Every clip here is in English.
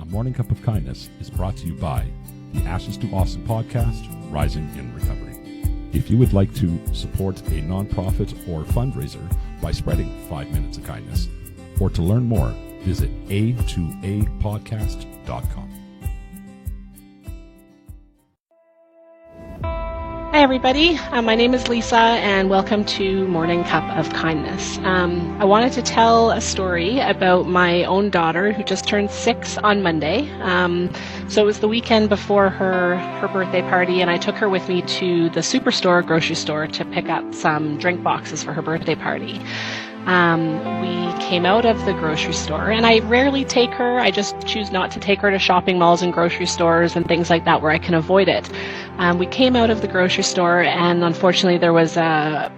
A Morning Cup of Kindness is brought to you by the Ashes to Awesome podcast, Rising in Recovery. If you would like to support a nonprofit or fundraiser by spreading 5 minutes of kindness, or to learn more, visit a2apodcast.com. Hi everybody, my name is Lisa and welcome to Morning Cup of Kindness. I wanted to tell a story about my own daughter who just turned 6 on Monday. So it was the weekend before her birthday party, and I took her with me to the Superstore grocery store to pick up some drink boxes for her birthday party. We came out of the grocery store, and I rarely take her. I just choose not to take her to shopping malls and grocery stores and things like that where I can avoid it. We came out of the grocery store, and unfortunately there was a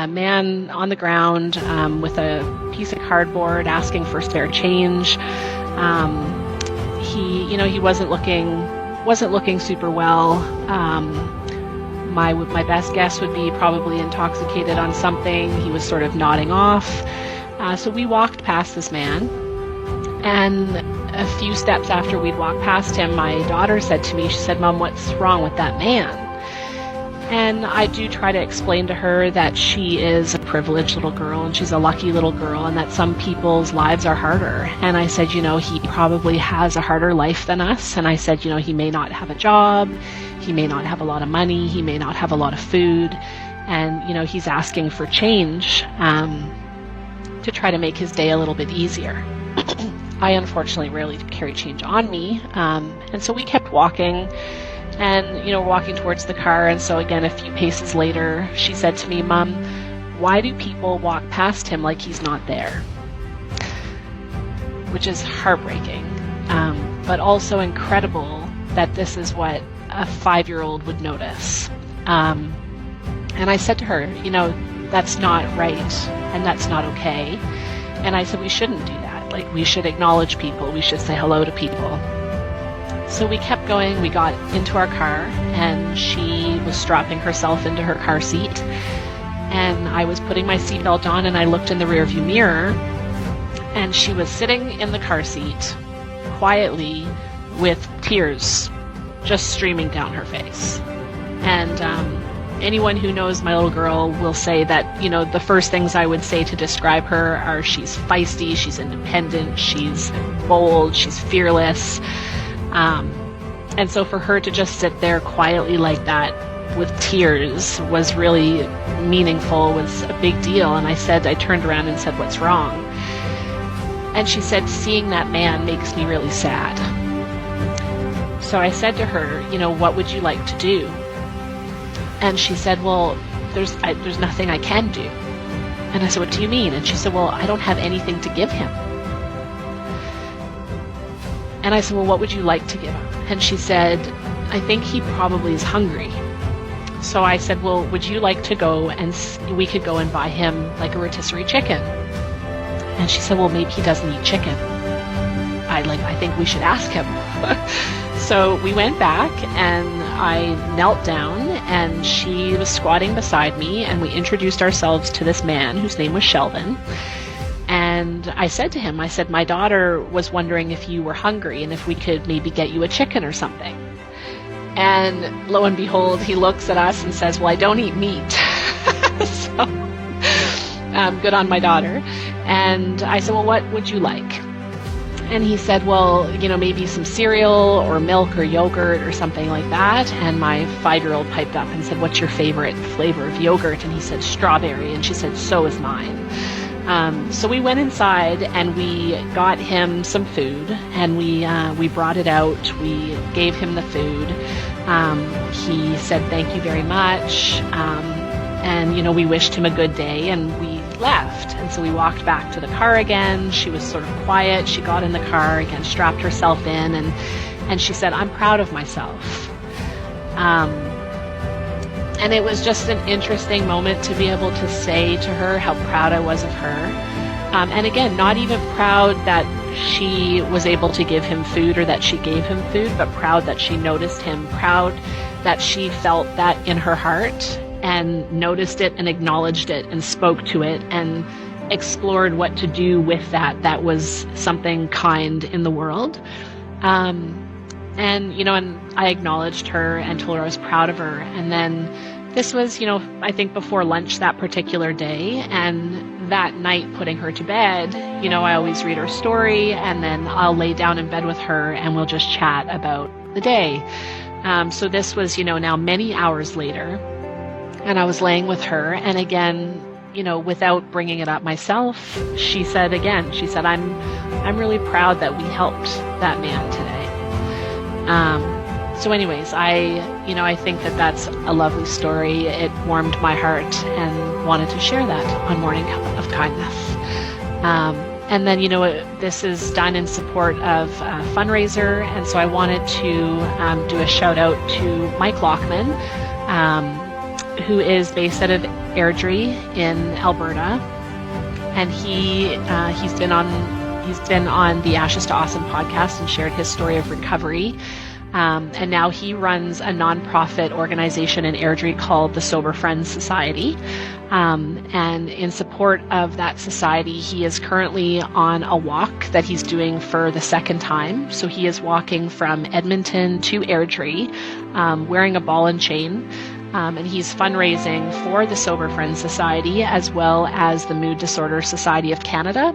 man on the ground with a piece of cardboard asking for spare change. He wasn't looking super well. My best guess would be probably intoxicated on something. He was sort of nodding off. So we walked past this man, and a few steps after we'd walked past him, my daughter said to me, she said, "Mom, what's wrong with that man?" And I do try to explain to her that she is a privileged little girl and she's a lucky little girl, and that some people's lives are harder. And I said, he probably has a harder life than us. And I said, he may not have a job, he may not have a lot of money, he may not have a lot of food, and, he's asking for change to try to make his day a little bit easier. I unfortunately rarely carry change on me, and so we kept walking. And, we're walking towards the car, and so again, a few paces later, she said to me, "Mom, why do people walk past him like he's not there?" Which is heartbreaking, but also incredible that this is what a 5-year-old would notice. And I said to her, that's not right, and that's not okay. And I said, we shouldn't do that. We should acknowledge people. We should say hello to people. So we kept going. We got into our car, and she was strapping herself into her car seat, and I was putting my seatbelt on, and I looked in the rearview mirror, and she was sitting in the car seat quietly with tears just streaming down her face. And anyone who knows my little girl will say that, the first things I would say to describe her are she's feisty, she's independent, she's bold, she's fearless. And so for her to just sit there quietly like that with tears was really meaningful, was a big deal. And I turned around and said, "What's wrong?" And she said, "Seeing that man makes me really sad." So I said to her, "What would you like to do?" And she said, "Well, there's nothing I can do." And I said, "What do you mean?" And she said, "Well, I don't have anything to give him." And I said, "Well, what would you like to give him?" And she said, "I think he probably is hungry." So I said, "Well, would you like to go and we could go and buy him a rotisserie chicken?" And she said, "Well, maybe he doesn't eat chicken." I think we should ask him. So we went back, and I knelt down, and she was squatting beside me, and we introduced ourselves to this man whose name was Sheldon. And I said to him, "My daughter was wondering if you were hungry and if we could maybe get you a chicken or something." And lo and behold, he looks at us and says, "Well, I don't eat meat." So, good on my daughter. And I said, "Well, what would you like?" And he said, "Well, maybe some cereal or milk or yogurt or something like that." And my 5-year-old piped up and said, "What's your favorite flavor of yogurt?" And he said, "Strawberry." And she said, "So is mine." So we went inside and we got him some food, and we brought it out. We gave him the food. He said, "Thank you very much." And we wished him a good day, and we left. And so we walked back to the car again. She was sort of quiet. She got in the car again, strapped herself in, and she said, "I'm proud of myself." And it was just an interesting moment to be able to say to her how proud I was of her. And again, not even proud that she was able to give him food or that she gave him food, but proud that she noticed him, proud that she felt that in her heart and noticed it and acknowledged it and spoke to it and explored what to do with that was something kind in the world. And I acknowledged her and told her I was proud of her. And then this was, I think before lunch that particular day. And that night, putting her to bed, I always read her story, and then I'll lay down in bed with her and we'll just chat about the day. So this was, now many hours later, and I was laying with her, and again, without bringing it up myself, she said, I'm really proud that we helped that man today. So anyways, I think that that's a lovely story. It warmed my heart and wanted to share that on Morning of Kindness. And then, this is done in support of a fundraiser. And so I wanted to do a shout out to Mike Lockman, who is based out of Airdrie in Alberta. And he's been on the Ashes to Awesome podcast and shared his story of recovery. And now he runs a nonprofit organization in Airdrie called the Sober Friends Society. And in support of that society, he is currently on a walk that he's doing for the second time. So he is walking from Edmonton to Airdrie, wearing a ball and chain. And he's fundraising for the Sober Friends Society as well as the Mood Disorder Society of Canada.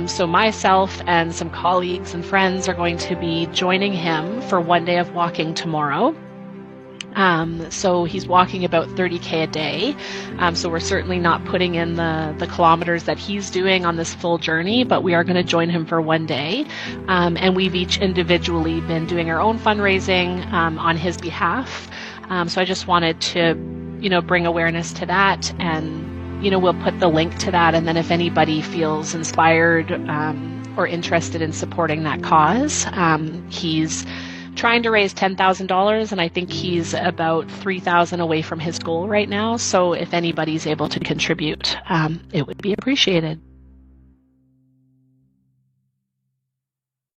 So myself and some colleagues and friends are going to be joining him for one day of walking tomorrow. So he's walking about 30K a day. So we're certainly not putting in the kilometers that he's doing on this full journey, but we are going to join him for one day. And we've each individually been doing our own fundraising on his behalf. So I just wanted to, bring awareness to that, and we'll put the link to that, and then if anybody feels inspired or interested in supporting that cause, he's trying to raise $10,000, and I think he's about $3,000 away from his goal right now. So if anybody's able to contribute, it would be appreciated.